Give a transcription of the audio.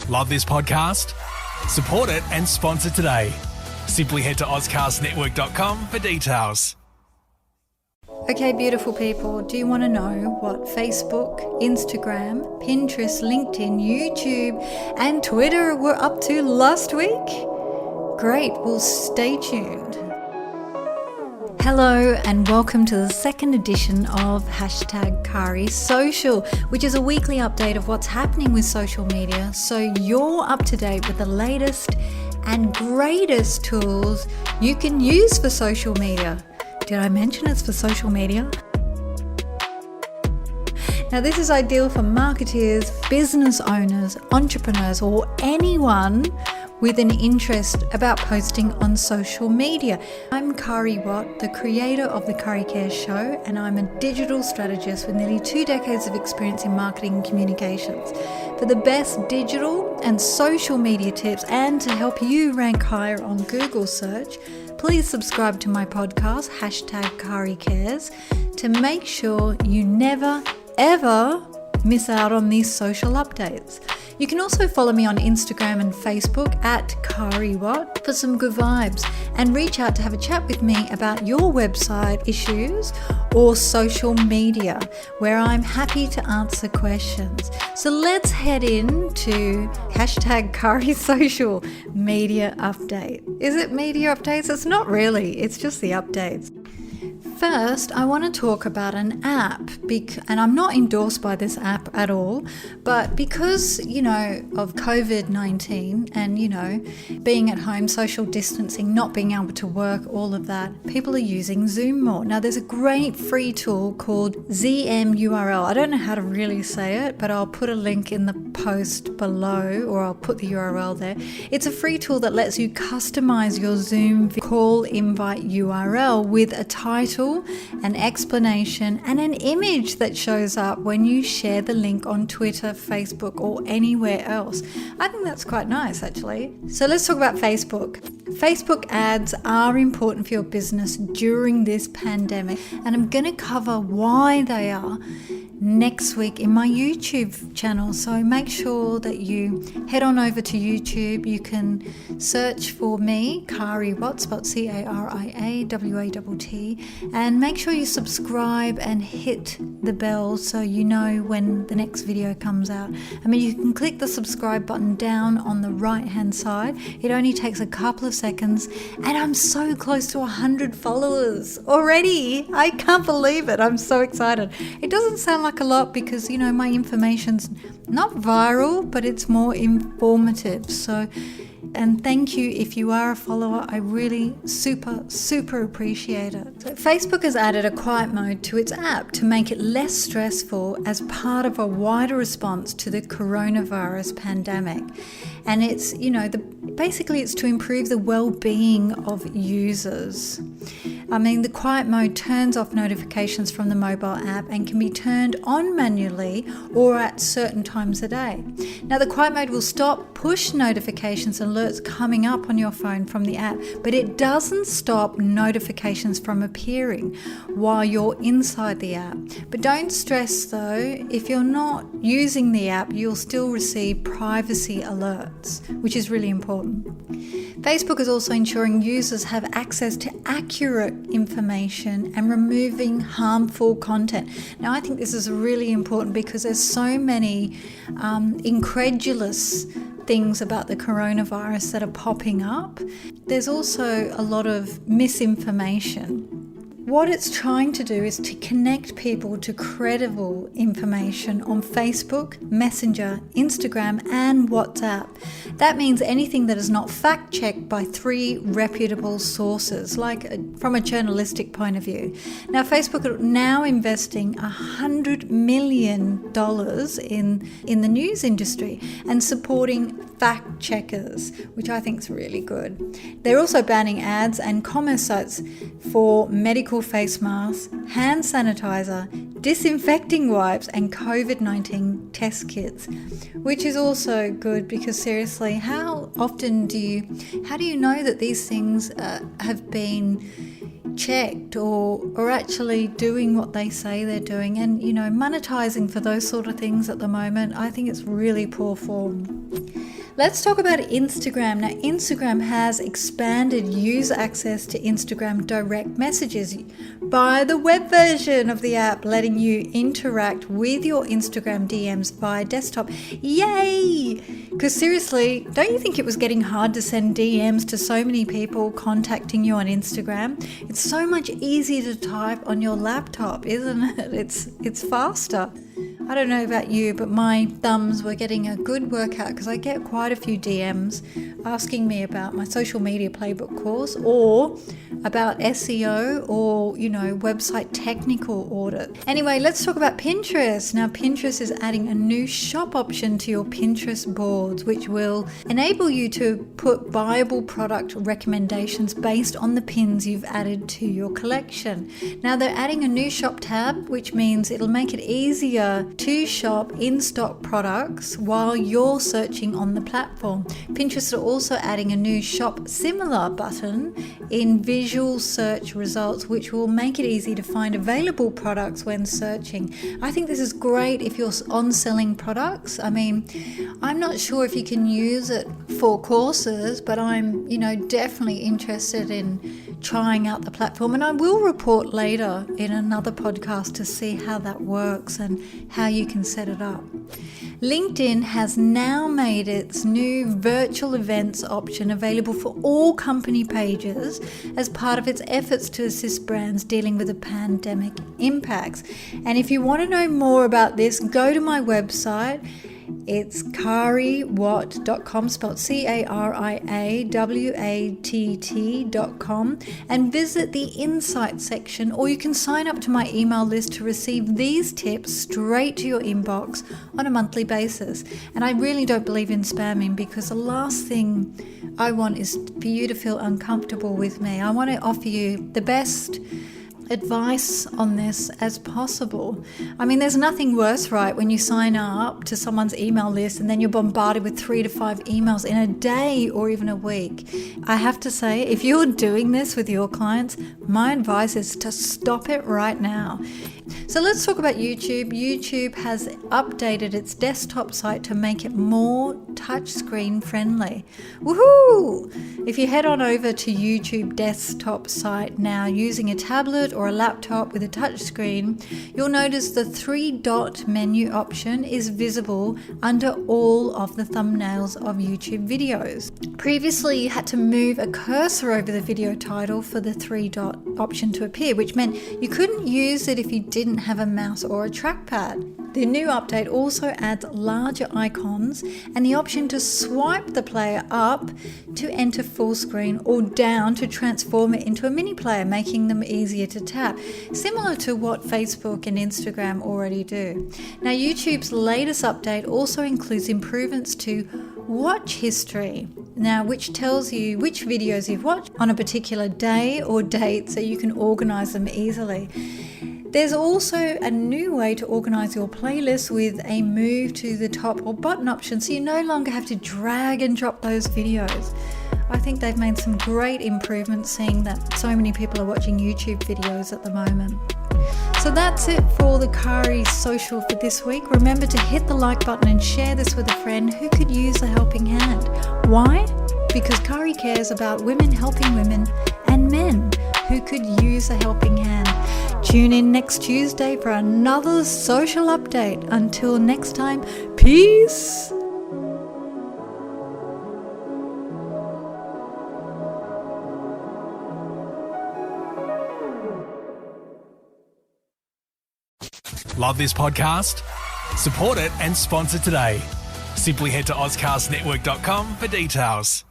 Love this podcast? Support it and sponsor today. Simply head to ozcastnetwork.com for details. Okay, beautiful people, do you want to know what Facebook, Instagram, Pinterest, LinkedIn, YouTube and Twitter were up to last week? Great, well stay tuned. Hello and welcome to the second edition of #CariaSocial, which is a weekly update of what's happening with social media, so you're up to date with the latest and greatest tools you can use for social media. Did I mention it's for social media? Now this is ideal for marketeers, business owners, entrepreneurs, or anyone with an interest about posting on social media. I'm Kari Watt, the creator of the CariaSocial show, and I'm a digital strategist with nearly 2 decades of experience in marketing and communications. For the best digital and social media tips and to help you rank higher on Google search, please subscribe to my podcast, #CariaCares, to make sure you never, ever miss out on these social updates. You can also follow me on Instagram and Facebook @KariWatt for some good vibes, and reach out to have a chat with me about your website issues or social media, where I'm happy to answer questions. So let's head into #CariaSocial media update. Is it media updates? It's not really, it's just the updates. First, I want to talk about an app, and I'm not endorsed by this app at all, but because, of COVID-19 and, being at home, social distancing, not being able to work, all of that, people are using Zoom more. Now, there's a great free tool called ZMURL. I don't know how to really say it, but I'll put a link in the post below, or I'll put the URL there. It's a free tool that lets you customize your Zoom call invite URL with a title, an explanation, and an image that shows up when you share the link on Twitter, Facebook, or anywhere else. I think that's quite nice, actually. So let's talk about Facebook. Facebook ads are important for your business during this pandemic, and I'm going to cover why they are next week in my YouTube channel. So make sure that you head on over to YouTube. You can search for me, Kari Watt, spelled CariaWatt, and make sure you subscribe and hit the bell so you know when the next video comes out. I mean, you can click the subscribe button down on the right hand side. It only takes a couple of seconds, and I'm so close to 100 followers already. I can't believe it. I'm so excited. It doesn't sound like a lot because, my information's not viral, but it's more informative. And thank you if you are a follower. I really super appreciate it. So Facebook has added a quiet mode to its app to make it less stressful as part of a wider response to the coronavirus pandemic. And it's, basically it's to improve the well-being of users. I mean, the quiet mode turns off notifications from the mobile app and can be turned on manually or at certain times a day. Now, the quiet mode will stop push notifications and alerts coming up on your phone from the app, but it doesn't stop notifications from appearing while you're inside the app. But don't stress though, if you're not using the app, you'll still receive privacy alerts, which is really important. Facebook is also ensuring users have access to accurate information and removing harmful content. Now, I think this is really important because there's so many incredulous things about the coronavirus that are popping up. There's also a lot of misinformation. What it's trying to do is to connect people to credible information on Facebook, Messenger, Instagram, and WhatsApp. That means anything that is not fact-checked by 3 reputable sources, like from a journalistic point of view. Now, Facebook are now investing $100 million in the news industry and supporting fact checkers, which I think is really good. They're also banning ads and commerce sites for medical face masks, hand sanitizer, disinfecting wipes, and COVID-19 test kits, which is also good because seriously, how do you know that these things have been checked or actually doing what they say they're doing? And monetizing for those sort of things at the moment, I think it's really poor form. Let's talk about Instagram. Now, Instagram has expanded user access to Instagram direct messages by the web version of the app, letting you interact with your Instagram DMs via desktop. Yay! Because seriously, don't you think it was getting hard to send DMs to so many people contacting you on Instagram? It's so much easier to type on your laptop, isn't it? It's faster. I don't know about you, but my thumbs were getting a good workout because I get quite a few DMs asking me about my social media playbook course or about SEO or, website technical audit. Anyway, let's talk about Pinterest. Now, Pinterest is adding a new shop option to your Pinterest boards, which will enable you to put buyable product recommendations based on the pins you've added to your collection. Now, they're adding a new shop tab, which means it'll make it easier to shop in-stock products while you're searching on the platform. Pinterest are also adding a new shop similar button in visual search results, which will make it easy to find available products when searching. I think this is great if you're on selling products. I mean, I'm not sure if you can use it for courses, but I'm, definitely interested in trying out the platform, and I will report later in another podcast to see how that works and how you can set it up. LinkedIn has now made its new virtual events option available for all company pages as part of its efforts to assist brands dealing with the pandemic impacts. And if you want to know more about this, go to my website. It's cariawatt.com, spelled CariaWatt.com, and visit the Insight section, or you can sign up to my email list to receive these tips straight to your inbox on a monthly basis. And I really don't believe in spamming, because the last thing I want is for you to feel uncomfortable with me. I want to offer you the best advice on this as possible. I mean, there's nothing worse, right, when you sign up to someone's email list and then you're bombarded with 3 to 5 emails in a day or even a week. I have to say, if you're doing this with your clients, my advice is to stop it right now. So let's talk about YouTube. YouTube has updated its desktop site to make it more touchscreen friendly. Woohoo! If you head on over to YouTube desktop site now using a tablet or a laptop with a touchscreen, you'll notice the 3-dot menu option is visible under all of the thumbnails of YouTube videos. Previously, you had to move a cursor over the video title for the 3-dot option to appear, which meant you couldn't use it if you didn't have a mouse or a trackpad. The new update also adds larger icons and the option to swipe the player up to enter full screen or down to transform it into a mini player, making them easier to tap, similar to what Facebook and Instagram already do. Now, YouTube's latest update also includes improvements to watch history, now which tells you which videos you've watched on a particular day or date, so you can organize them easily. There's also a new way to organize your playlist with a move to the top or button option, so you no longer have to drag and drop those videos. I think they've made some great improvements, seeing that so many people are watching YouTube videos at the moment. So that's it for the CariaSocial for this week. Remember to hit the like button and share this with a friend who could use a helping hand. Why? Because Cari cares about women helping women and men who could use a helping hand. Tune in next Tuesday for another social update. Until next time, peace. Love this podcast? Support it and sponsor today. Simply head to AuscastNetwork.com for details.